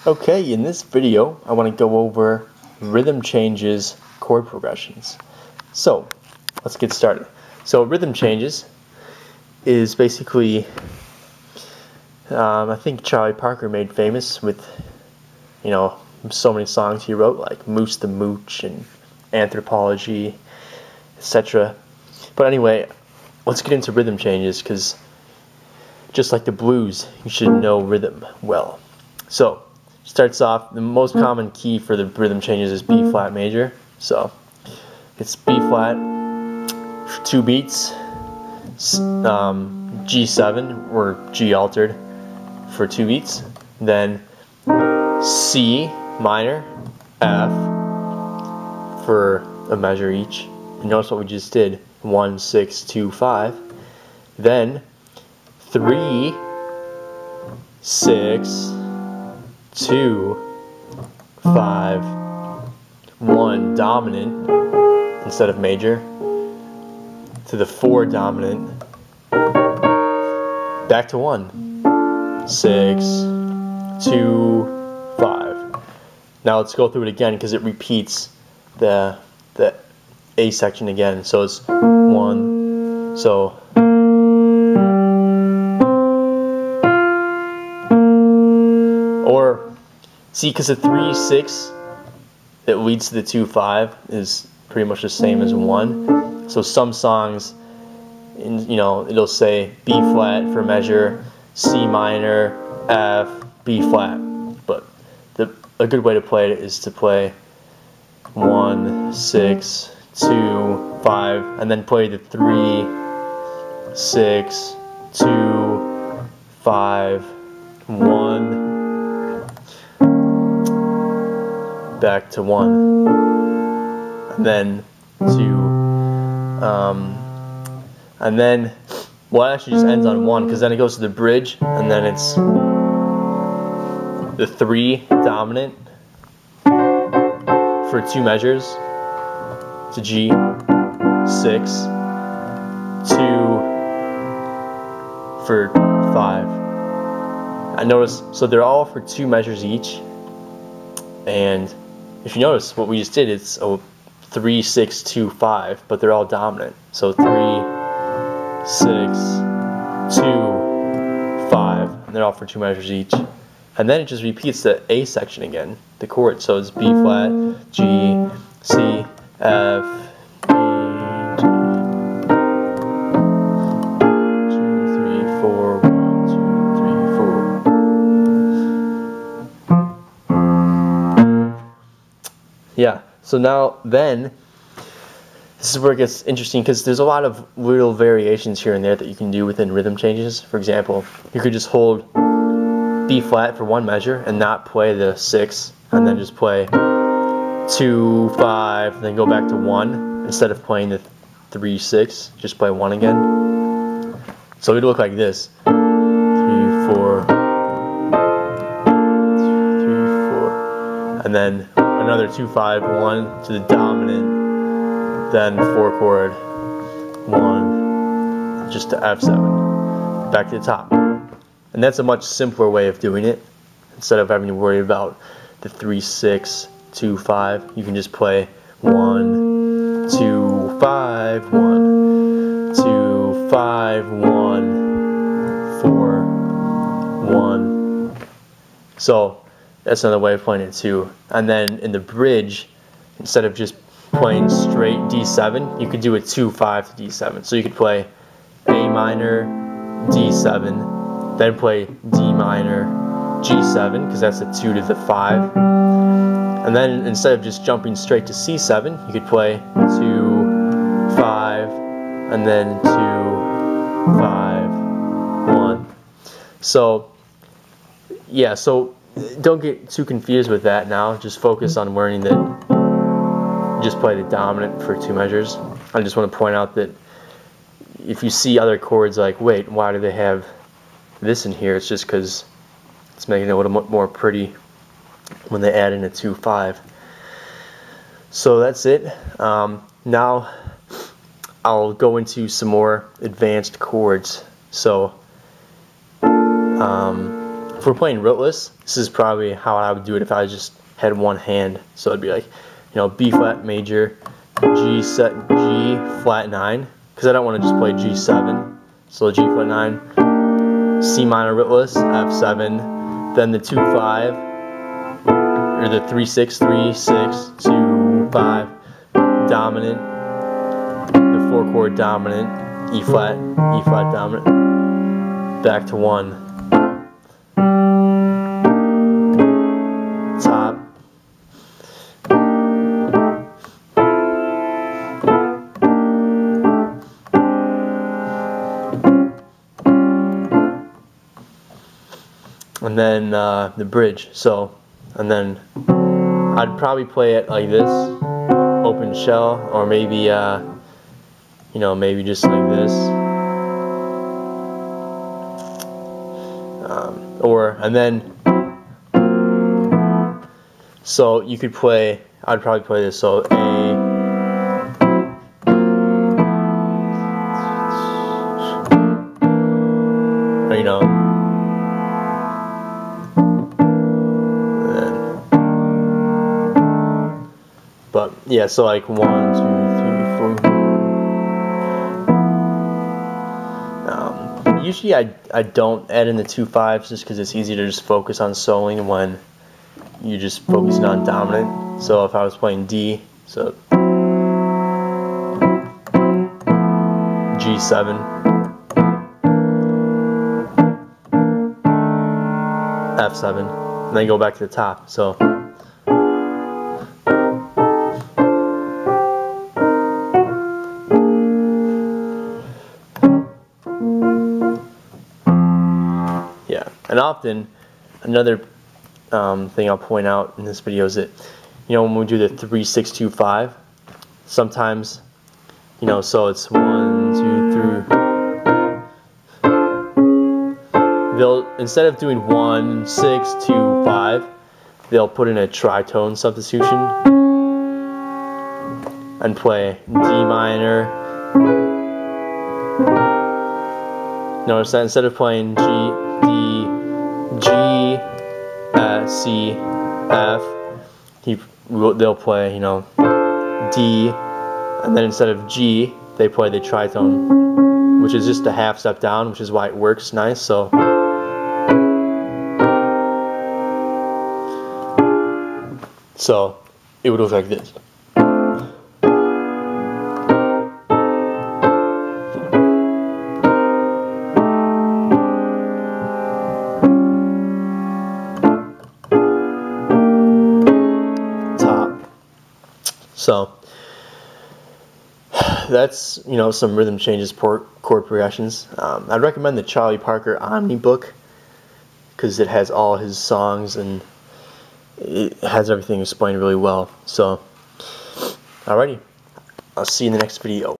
Okay, in this video I want to go over rhythm changes chord progressions. So let's get started. So rhythm changes is basically I think Charlie Parker made famous with, you know, so many songs he wrote, like Moose the Mooch and Anthropology, etc. But anyway, let's get into rhythm changes, because just like the blues, you should know rhythm well. So starts off, the most common key for the rhythm changes is B flat major. So it's B flat for 2 beats, G7 or G altered for 2 beats, then C minor, F for a measure each. And notice what we just did: 1, 6, 2, 5. Then 3, 6, 2, 5, 1 dominant instead of major, to the 4 dominant, back to 1, 6, 2, 5. Now let's go through it again, because it repeats the A section again. So it's 1, so or see, because the 3, 6 that leads to the 2, 5 is pretty much the same as 1. So some songs, you know, it'll say B flat for measure, C minor, F, B flat. But a good way to play it is to play 1, 6, 2, 5, and then play the 3, 6, 2, 5, 1, back to 1, and then 2, and then, well, it actually just ends on 1, because then it goes to the bridge, and then it's the 3 dominant for 2 measures to G, 6, 2 for 5. I noticed, so they're all for 2 measures each, and if you notice what we just did, it's 3, 6, 2, 5, but they're all dominant. So 3, 6, 2, 5, and they're all for 2 measures each. And then it just repeats the A section again, the chord. So it's B flat, G, C, F, E, G, 2, 3, 4, 1, 2, 3, 4. Yeah, so now then, this is where it gets interesting, because there's a lot of little variations here and there that you can do within rhythm changes. For example, you could just hold B flat for 1 measure and not play the 6, and then just play 2, 5, then go back to 1 instead of playing the 3, 6. Just play 1 again. So it'd look like this: 3, 4, 3, 4, and then another 2, 5, 1 to the dominant, then 4 chord, 1, just to F7, back to the top. And that's a much simpler way of doing it. Instead of having to worry about the 3, 6, 2, 5, you can just play 1, 2, 5, 1, 2, 5, 1, 4, 1. So that's another way of playing it too. And then in the bridge, instead of just playing straight D7, you could do a 2, 5 to D7. So you could play A minor, D7, then play D minor, G7, because that's a 2 to the 5. And then instead of just jumping straight to C7, you could play 2, 5, and then 2, 5, 1. So yeah, so don't get too confused with that now. Just focus on learning that you just play the dominant for 2 measures. I just want to point out that if you see other chords, like, wait, why do they have this in here? It's just because it's making it a little more pretty when they add in a 2, 5. So that's it. Now I'll go into some more advanced chords. So if we're playing rootless, this is probably how I would do it if I just had one hand. So it'd be like, B flat major, G flat 9, because I don't want to just play G7. So G flat 9, C minor rootless, F7, then the 2-5, or the 3-6, 3-6, 2-5, dominant, the 4-chord dominant, E flat dominant, back to 1, top, and then the bridge. So, and then I'd probably play it like this, open shell, or maybe maybe just like this, and then so you could play. I'd probably play this. So A. But yeah, so like 1, 2, 3, 4. Usually I don't add in the 2-5s just because it's easier to just focus on soloing when you're just focusing on dominant. So if I was playing D, so G7, F7, and then go back to the top. So yeah, and often another thing I'll point out in this video is that when we do the 3-6-2-5, sometimes so it's 1, 2, 3. They'll, instead of doing 1, 6, 2, 5, they'll put in a tritone substitution and play D minor. Notice that instead of playing G, C, F, they'll play, D, and then instead of G, they play the tritone, which is just a half step down, which is why it works nice. So it would look like this. So that's some rhythm changes, chord progressions. I'd recommend the Charlie Parker Omni book because it has all his songs and it has everything explained really well. So alrighty, I'll see you in the next video.